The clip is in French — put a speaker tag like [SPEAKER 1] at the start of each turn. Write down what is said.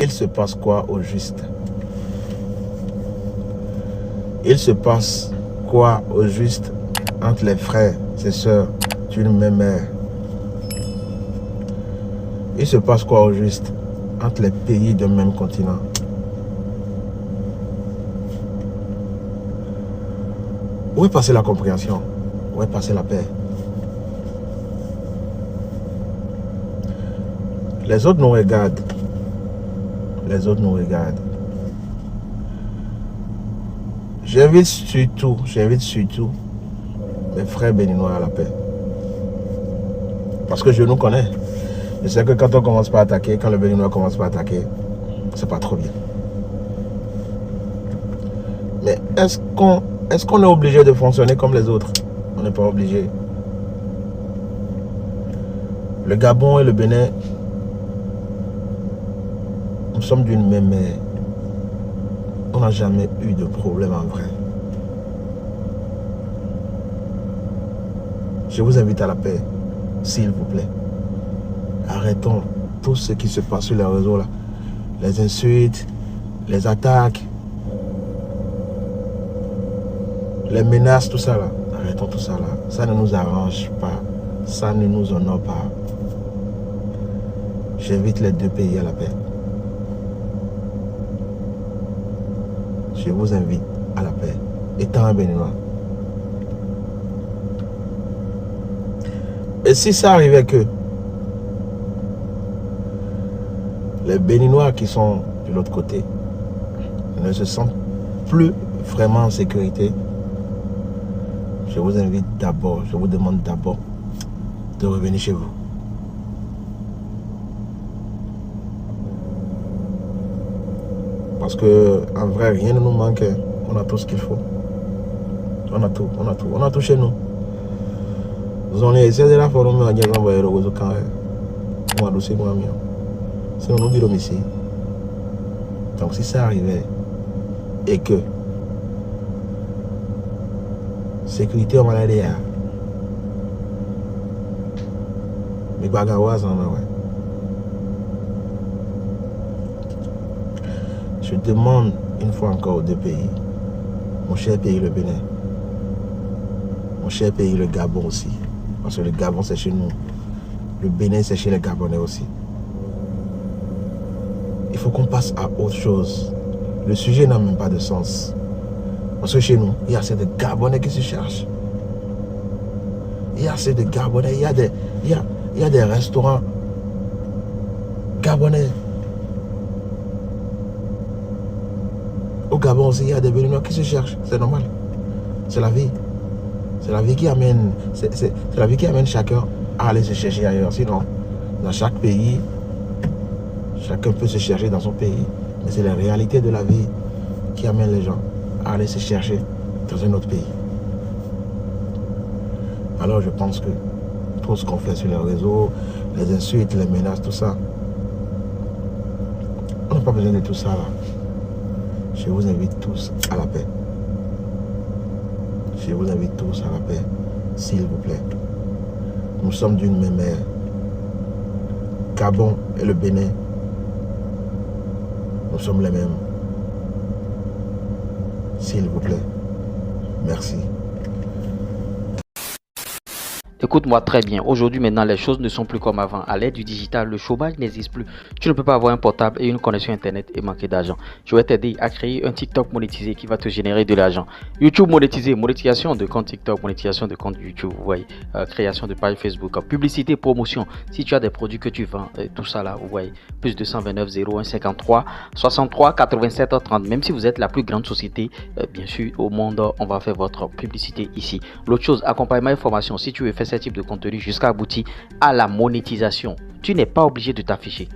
[SPEAKER 1] il se passe quoi au juste? Il se passe quoi au juste entre les frères et sœurs d'une même mère? Il se passe quoi au juste entre les pays d'un même continent? Où est passée la compréhension? Où est passée la paix? Les autres nous regardent. Les autres nous regardent. J'invite surtout mes frères béninois à la paix. Parce que je nous connais. Je sais que quand on commence par attaquer, quand le béninois commence par attaquer, c'est pas trop bien. Mais est-ce qu'on est obligé de fonctionner comme les autres? On n'est pas obligé. Le Gabon et le Bénin, nous sommes d'une même mère. On n'a jamais eu de problème en vrai. Je vous invite à la paix, s'il vous plaît. Arrêtons tout ce qui se passe sur les réseaux là. Les insultes, les attaques, les menaces, tout ça là. Arrêtons tout ça là. Ça ne nous arrange pas. Ça ne nous honore pas. J'invite les deux pays à la paix. Je vous invite à la paix. Étant un Béninois. Et si ça arrivait que les Béninois qui sont de l'autre côté ne se sentent plus vraiment en sécurité, je vous invite d'abord, je vous demande d'abord de revenir chez vous. Parce que en vrai, rien ne nous manque. On a tout ce qu'il faut. On a tout chez nous. Nous avons essayé de la forme de la envoyer le réseau quand on a dossier pour mieux. Sinon, nous vivons ici. Donc, si ça arrivait et que sécurité en maladie, mais bagawas en ouais. Je demande une fois encore aux deux pays, mon cher pays le Bénin, mon cher pays le Gabon aussi, parce que le Gabon c'est chez nous, le Bénin c'est chez les Gabonais aussi. Il faut qu'on passe à autre chose. Le sujet n'a même pas de sens. Parce que chez nous, il y a assez de Gabonais qui se cherchent. Il y a assez de Gabonais, il y a des restaurants Gabonais. Au Gabon aussi, il y a des Béninois qui se cherchent. C'est normal. C'est la vie. C'est la vie qui amène. C'est la vie qui amène chacun à aller se chercher ailleurs. Sinon, dans chaque pays, chacun peut se chercher dans son pays. Mais c'est la réalité de la vie qui amène les gens à aller se chercher dans un autre pays. Alors je pense que tout ce qu'on fait sur les réseaux, les insultes, les menaces, tout ça, on n'a pas besoin de tout ça là. Je vous invite tous à la paix. Je vous invite tous à la paix, s'il vous plaît. Nous sommes d'une même mère. Gabon et le Bénin, nous sommes les mêmes. S'il vous plaît. Merci.
[SPEAKER 2] Écoute-moi très bien. Aujourd'hui, maintenant, les choses ne sont plus comme avant. À l'ère du digital, le chômage n'existe plus. Tu ne peux pas avoir un portable et une connexion Internet et manquer d'argent. Je vais t'aider à créer un TikTok monétisé qui va te générer de l'argent. YouTube monétisé, monétisation de compte TikTok, monétisation de compte YouTube, vous voyez, création de page Facebook, publicité, promotion. Si tu as des produits que tu vends, tout ça là, vous voyez, plus 229 01 53 63 87 30. Même si vous êtes la plus grande société, bien sûr, au monde, on va faire votre publicité ici. L'autre chose, accompagnement et formation. Si tu veux faire ce type de contenu jusqu'à aboutir à la monétisation, tu n'es pas obligé de t'afficher.